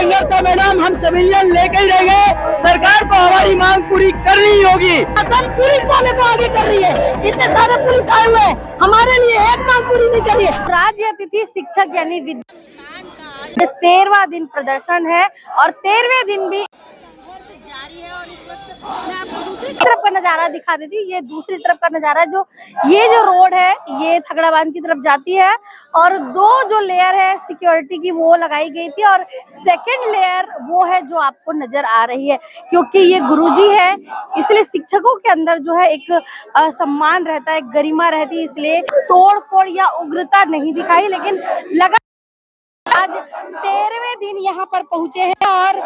संघर्ष है मैडम, हम सिविलियन लेके ही रहेंगे। सरकार को हमारी मांग पूरी करनी ही होगी। पुलिस वाले को आगे कर रही है, इतने सारे पुलिस आए हुए हैं, हमारे लिए एक मांग पूरी नहीं कर रही है। राज्य अतिथि शिक्षक यानी 13वां दिन प्रदर्शन है और 13वें दिन भी जारी है। और इस वक्त मैं आपको दूसरी तरफ का नजारा दिखा देती हूँ। ये दूसरी तरफ का नजारा है, ये जो रोड है ये थगड़ाबांध की तरफ जाती है और दो जो लेयर है सिक्योरिटी की वो लगाई गई थी और सेकंड लेयर वो है जो आपको नजर आ रही है, क्योंकि ये गुरुजी है इसलिए शिक्षकों के अंदर जो है एक सम्मान रहता है, गरिमा रहती है, इसलिए तोड़ फोड़ या उग्रता नहीं दिखाई। लेकिन लगा आज 13वें दिन यहाँ पर पहुंचे हैं और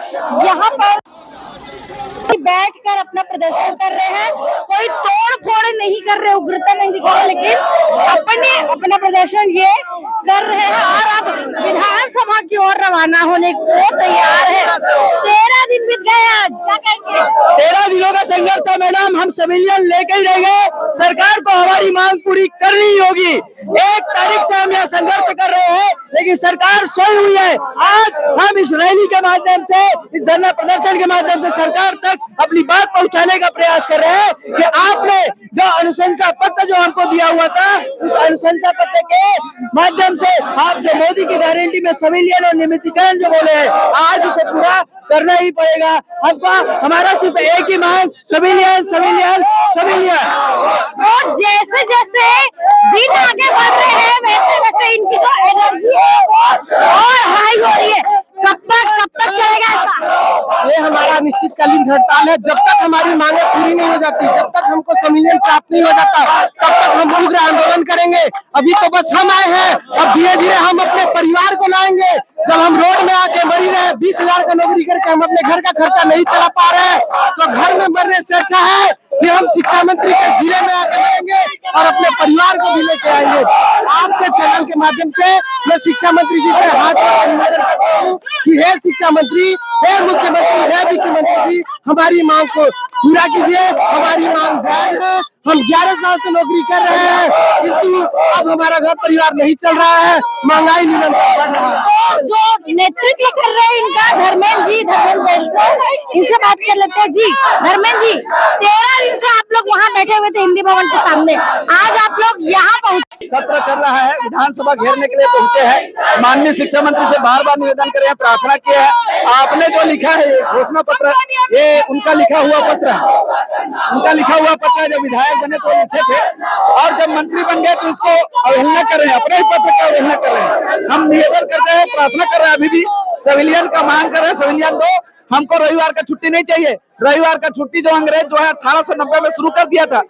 यहाँ पर बैठकर अपना प्रदर्शन कर रहे हैं। कोई तोड़ फोड़ नहीं कर रहे, उग्रता नहीं दिखा रहे, लेकिन अपना प्रदर्शन ये कर रहे हैं और अब विधानसभा की ओर रवाना होने को तैयार है। 13 दिन बीत गए, आज क्या कहेंगे? 13 दिनों का संघर्ष है मैडम, हम सिविलियन लेके ही रहेंगे। सरकार को हमारी मांग पूरी करनी ही होगी। 1 तारीख से हम यहाँ संघर्ष कर रहे हैं, लेकिन सरकार सोई हुई है। आज हम इस रैली के माध्यम से, इस धरना प्रदर्शन के माध्यम से सरकार तक अपनी बात पहुंचाने का प्रयास कर रहे हैं कि आपने जो अनुशंसा पत्र जो हमको दिया हुआ था, उस अनुशंसा पत्र के माध्यम से आप जो मोदी की गारंटी में सिविलियन और नियमितीकरण जो बोले हैं, आज उसे पूरा करना ही पड़ेगा हमको। हमारा सिर्फ एक ही मांग, सिविलियन सिविलियन सिविलियन। और जैसे जैसे दिन आगे बढ़ रहे हैं वैसे वैसे इनकी जो एनर्जी है वो और हाई हो रही है। कब तक चलेगा ऐसा? ये हमारा निश्चितकालीन हड़ताल है। जब तक हमारी मांगे पूरी नहीं हो जाती, जब तक हमको सिविलियन प्राप्त नहीं हो जाता, तब तक हम उग्र आंदोलन करेंगे। अभी तो बस हम आए हैं, अब धीरे धीरे हम अपने परिवार को लाएंगे। जब हम रोड में आके मरी रहे, 20,000 का नौकरी करके हम अपने घर का खर्चा नहीं चला पा रहे हैं, तो घर में मरने से अच्छा है कि हम शिक्षा मंत्री के जिले में आके मरेंगे और अपने परिवार को भी लेके आएंगे। आपके चैनल के माध्यम से मैं शिक्षा मंत्री जी से हाथ जोड़ निवेदन करता हूँ कि हे शिक्षा मंत्री, हे मुख्यमंत्री, हे वित्तमंत्री जी, हमारी मांग को पूरा कीजिए। हमारी मांग जायज है। हम 11 साल से नौकरी कर रहे हैं, किंतु अब हमारा घर परिवार नहीं चल रहा है, महंगाई निरंतर बढ़ रहा है। तो जो नेतृत्व कर रहे हैं इनका धर्मेंद्र जी, धर्मेंद्र वैष्णव, इनसे बात कर लेते हैं। जी धर्मेंद्र जी, 13 दिन से आप लोग वहाँ बैठे हुए थे हिंदी भवन के सामने, आज आप लोग यहाँ पहुँचे। सत्र चल रहा है, विधानसभा घेरने के लिए पहुंचे हैं। माननीय शिक्षा मंत्री से बार बार निवेदन करे हैं, प्रार्थना किया है। आपने जो लिखा है घोषणा पत्र, ये उनका लिखा हुआ पत्र है, उनका लिखा हुआ पत्र है। जब विधायक बने तो लिखे थे और जब मंत्री बन गए तो इसको अवहेलना कर रहे हैं, अपने ही पत्र का अवहेलना कर रहे हैं। हम निवेदन करते हैं, प्रार्थना कर रहे हैं, अभी भी सिविलियन का मांग कर रहे हैं, सिविलियन दो। हमको रविवार का छुट्टी नहीं चाहिए। रविवार का छुट्टी जो अंग्रेज जो है 1890 में शुरू कर दिया था,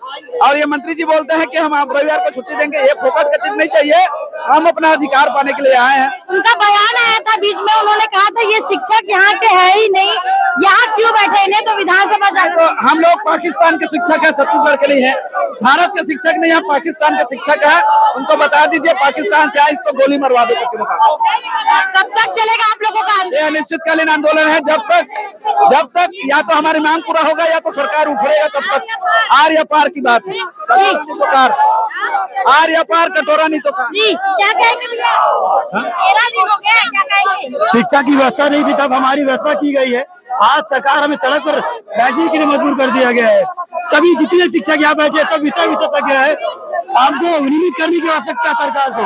और ये मंत्री जी बोलते हैं कि हम आप रविवार को छुट्टी देंगे। ये फोकट का चीज नहीं चाहिए, हम अपना अधिकार पाने के लिए आए हैं। उनका बयान आया था बीच में, उन्होंने कहा था ये शिक्षक यहाँ के है ही नहीं, यहाँ क्यों बैठे, इन्हें तो विधानसभा जाकर। तो हम लोग पाकिस्तान के शिक्षक है, छत्तीसगढ़ के लिए है। भारत के शिक्षक नहीं, यहाँ पाकिस्तान के शिक्षक है। उनको बता दीजिए पाकिस्तान से आए, इसको गोली मरवा दो। कब तक चलेगा आप लोगों का? ये अनिश्चितकालीन आंदोलन है, जब तक या तो हमारी मांग पूरा होगा या तो सरकार उखड़ेगा, तब तक। आर या पार की बात है, तो कार आर या पार, कटोरा नहीं तो कार। जी क्या कहेंगे भैया? 13 दिन हो गए, क्या कहेंगे? शिक्षा की व्यवस्था नहीं थी तब हमारी व्यवस्था की गई है। आज सरकार हमें सड़क पर बैठने के लिए मजबूर कर दिया गया है। सभी जितने शिक्षक यहाँ बैठे सब विषय विशेषज्ञ है। आपको नियमित करने की आवश्यकता है सरकार को।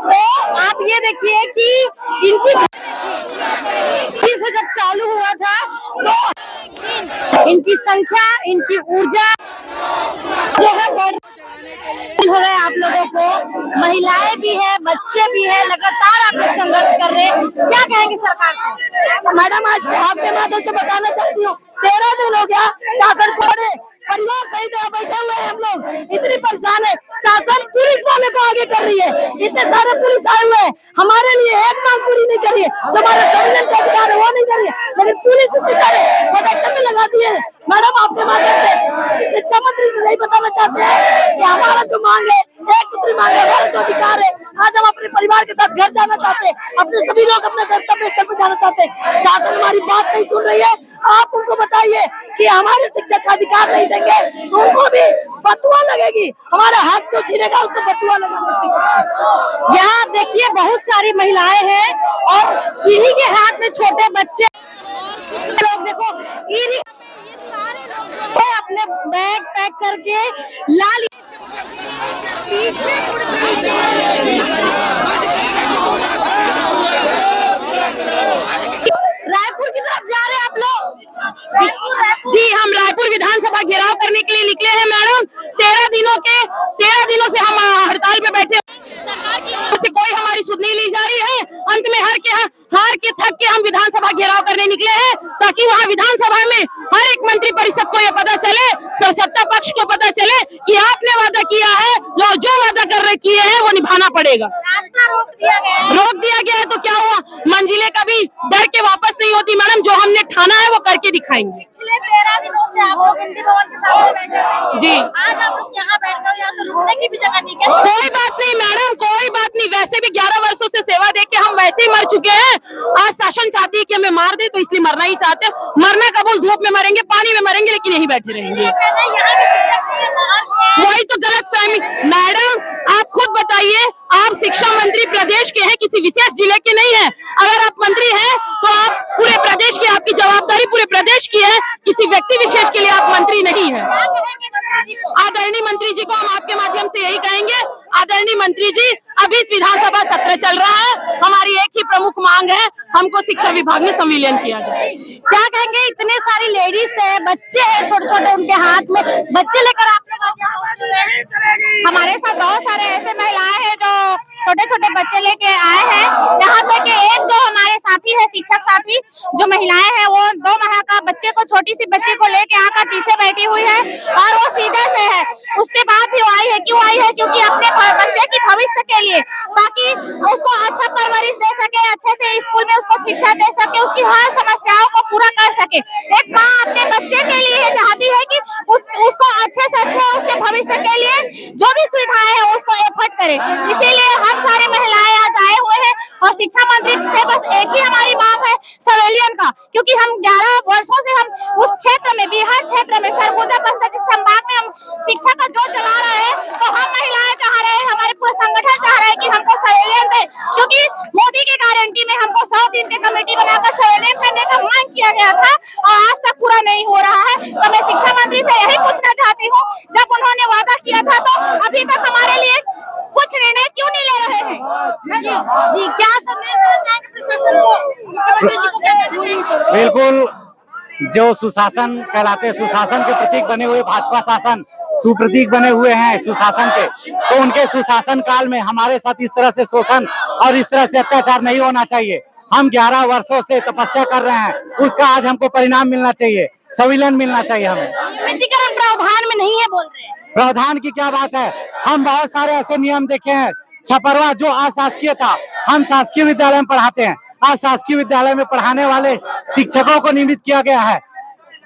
तो आप ये देखिए कि इनकी से जब चालू हुआ था तो इनकी संख्या, इनकी ऊर्जा जो है बढ़ हो गए। आप लोगों को महिलाएं भी है, बच्चे भी है, लगातार आप लोग संघर्ष कर रहे हैं, क्या कहेंगे सरकार को? मैडम आज आपके माध्यम से बताना चाहती हूँ, 13 दिन हो गया शासन छोड़े, परिवार सहित बैठे हुए हैं हम लोग, इतनी परेशान है। शासन पुलिस वाले को आगे कर रही है, इतने सारे पुलिस आए हुए हैं, हमारे लिए एक मांग पूरी नहीं कर रही है। जो हमारे सिविलियन का अधिकार है वो नहीं कर रही है, लेकिन पुलिस इतने सारे प्रोटेक्शन में लगा दिए है। मैडम आपके माध्यम से शिक्षा मंत्री से यही बताना चाहते हैं कि हमारा जो मांग है, एक सूत्री मांग है, हमारा जो अधिकार है आज हम अपने परिवार के साथ घर जाना चाहते हैं, अपने सभी लोग अपने गंतव्य स्थल पर जाना चाहते हैं। शासन हमारी बात नहीं सुन रही है। आप उनको बताइए कि हमारे शिक्षक का अधिकार नहीं देंगे तो उनको भी बदुआ लगेगी, हमारा हक जो छीनेगा उसको बदुआ लगेगा। यहाँ देखिए बहुत सारी महिलाएं हैं और किन्हीं के हाथ में छोटे बच्चे और कुछ लोग देखो ये सारे लोग अपने बैग पैक करके लाल पीछे रायपुर की तरफ जा रहे हैं आप लोग? जी हम रायपुर विधानसभा घेराव करने के लिए निकले हैं मैडम। 13 दिनों से हम हड़ताल पे बैठे से कोई हमारी सुध नहीं ली जा रही है। अंत में हार के थक के हम विधानसभा घेराव करने निकले हैं ताकि वहाँ विधानसभा में हर एक मंत्री परिषद को ये पता चले, सत्ता पक्ष को पता चले कि आपने वादा किया है और जो वादा किए हैं वो निभाना पड़ेगा। रास्ता रोक दिया गया है तो क्या हुआ? मंजिलें कभी डर के वापस नहीं होती मैडम, जो हमने ठाना है वो करके दिखाएंगे। पिछले 13 दिनों से आप लोग हिंदी भवन के सामने बैठे हैं जी, आज आप लोग यहाँ बैठ गए, यहाँ तो रुकने की भी जगह नहीं है। कोई बात नहीं मैडम, कोई बात नहीं, वैसे भी 11 वर्षों से सेवा दे के हम वैसे ही मर चुके हैं। आज शासन चाहती है कि हमें मार दे तो इसलिए मरना ही चाहते हैं। मरना कबूल, धूप में मरेंगे, पानी में मरेंगे, लेकिन यहीं बैठे रहेंगे। वही तो गलत फहमी मैडम, आप खुद बताइए, आप शिक्षा मंत्री प्रदेश के हैं, किसी विशेष जिले के नहीं है। अगर आप मंत्री हैं तो आप पूरे प्रदेश की, आपकी जवाबदारी पूरे प्रदेश की है, किसी व्यक्ति विशेष के लिए आप मंत्री नहीं है। आदरणीय मंत्री जी को हम आपके माध्यम से यही कहेंगे, आदरणीय मंत्री जी अभी इस विधानसभा सत्र चल रहा है, हमारी एक ही प्रमुख मांग है, हमको शिक्षा विभाग में संविलियन किया जाए। क्या कहेंगे? इतने सारी लेडीज है, बच्चे हैं छोटे छोटे, उनके हाथ में बच्चे लेकर आप हमारे साथ बहुत सारे ऐसे महिलाएं हैं जो छोटे छोटे बच्चे लेके आए हैं। यहाँ तक कि एक जो हमारे साथी है, शिक्षक साथी जो महिलाएं हैं, वो 2 माह का बच्चे को, छोटी सी बच्चे को लेके आकर पीछे बैठी हुई है और वो सीधा से है। उसके बाद भी आई है, क्यों आई है? क्योंकि अपने बच्चे की भविष्य के लिए, ताकि उसको अच्छा परवरिश दे सके, अच्छे से स्कूल में उसको शिक्षा दे सके, उसकी हर समस्याओं को पूरा कर सके। एक माँ अपने बच्चे के लिए चाहती है कि उसको अच्छे से अच्छे उसके भविष्य के लिए जो भी सुविधाएं है उसको एफर्ट करे। इसीलिए हम सारी महिलाएं आज आए हुए हैं और शिक्षा मंत्री से बस एक ही हमारी मांग है, संविलियन का, क्योंकि हम 11 वर्षों से हम उस क्षेत्र में, बिहार क्षेत्र में, सरगुजा बस्तर जिस संभाग में हम शिक्षा का जो चला रहे हैं, तो हम महिलाएं चाह रहे हैं, हमारे पूरा संगठन चाह रहे हैं कि हमको संविलियन दे, क्योंकि मोदी की गारंटी में हमको 100 दिन की कमेटी बनाकर संविलियन करने का मांग किया गया था और आज तक पूरा नहीं हो रहा है। तो मैं शिक्षा मंत्री से यही पूछना चाहती हूँ, जब उन्होंने वादा किया था तो अभी तक हमारे लिए कुछ निर्णय क्यों नहीं ले रहे हैं? जी क्या संदेश देना चाहेंगे प्रशासन को, मुख्यमंत्री जी को क्या कहना चाहेंगे? बिल्कुल, जो सुशासन कहलाते, सुशासन के प्रतीक बने हुए भाजपा शासन, सुप्रतीक बने हुए हैं सुशासन के, तो उनके सुशासन काल में हमारे साथ इस तरह से शोषण और इस तरह से अत्याचार नहीं होना चाहिए। हम 11 वर्षों से तपस्या कर रहे हैं, उसका आज हमको परिणाम मिलना चाहिए, संविलियन मिलना चाहिए हमें। विधिकरण प्रावधान में नहीं है बोल रहे हैं। प्रावधान की क्या बात है, हम बहुत सारे ऐसे नियम देखे हैं। छपरवा जो अशासकीय था, हम शासकीय विद्यालय में पढ़ाते हैं, आज शासकीय विद्यालय में पढ़ाने वाले शिक्षकों को नियमित किया गया है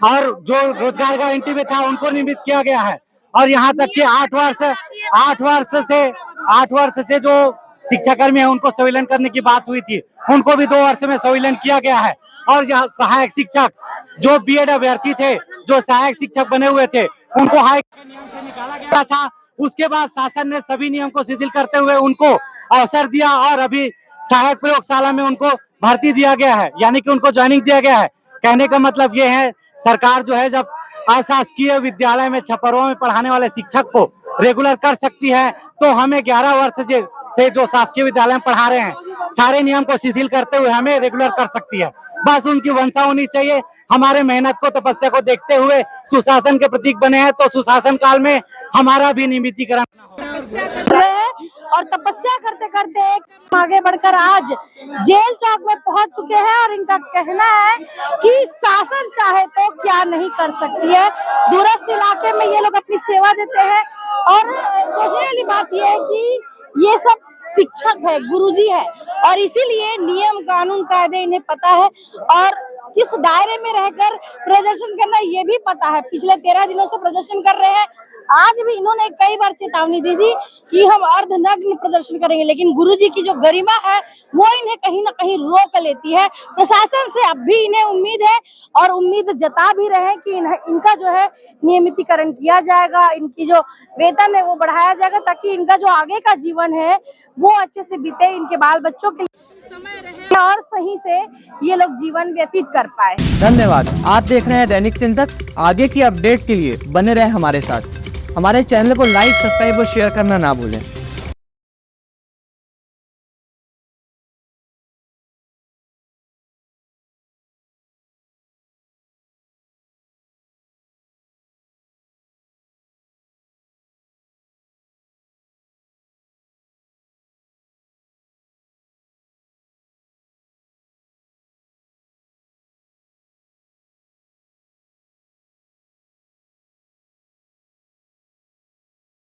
और जो रोजगार गारंटी में था उनको नियमित किया गया है। और यहाँ तक कि 8 वर्ष से जो शिक्षाकर्मी है उनको संविलियन करने की बात हुई थी, उनको भी 2 वर्ष में संविलियन किया गया है। और यहाँ सहायक शिक्षक जो बीएड अभ्यर्थी थे, जो सहायक शिक्षक बने हुए थे, उनको हाई के नियम से निकाला गया था। उसके बाद शासन ने सभी नियम को शिथिल करते हुए उनको अवसर दिया और अभी सहायक प्रयोगशाला में उनको भर्ती दिया गया है, यानी कि उनको ज्वाइनिंग दिया गया है। कहने का मतलब ये है, सरकार जो है जब अशासकीय विद्यालय में छपरवा में पढ़ाने वाले शिक्षक को रेगुलर कर सकती है, तो हमें 11 वर्ष से जो शासकीय विद्यालय में पढ़ा रहे हैं, सारे नियम को शिथिल करते हुए हमें रेगुलर कर सकती है। बस उनकी वंशा होनी चाहिए। हमारे मेहनत को, तपस्या को देखते हुए सुशासन के प्रतीक बने हैं, तो सुशासन काल में हमारा भी नियमितीकरण और तपस्या करते करते आगे बढ़कर आज जेल चौक में पहुंच चुके हैं और इनका कहना है कि शासन चाहे तो क्या नहीं कर सकती है। दूरस्थ इलाके में ये लोग अपनी सेवा देते हैं और सोचने वाली बात यह है कि ये सब शिक्षक है, गुरुजी है और इसीलिए नियम कानून कायदे इन्हें पता है और किस दायरे में रहकर प्रदर्शन करना ये भी पता है। पिछले 13 दिनों से प्रदर्शन कर रहे हैं। आज भी इन्होंने कई बार चेतावनी दी थी कि हम अर्धनग्न प्रदर्शन करेंगे, लेकिन गुरुजी की जो गरिमा है वो इन्हें कहीं ना कहीं रोक लेती है। प्रशासन से अब भी इन्हें उम्मीद है और उम्मीद जता भी रहे हैं कि इनका जो है नियमितीकरण किया जाएगा, इनकी जो वेतन है वो बढ़ाया जाएगा, ताकि इनका जो आगे का जीवन है वो अच्छे से बीते, इनके बाल बच्चों के लिए समय रहे और सही से ये लोग जीवन व्यतीत कर पाए। धन्यवाद। आप देख रहे हैं दैनिक चिंतक। आगे की अपडेट के लिए बने रहे हमारे साथ। हमारे चैनल को लाइक, सब्सक्राइब और शेयर करना ना भूलें।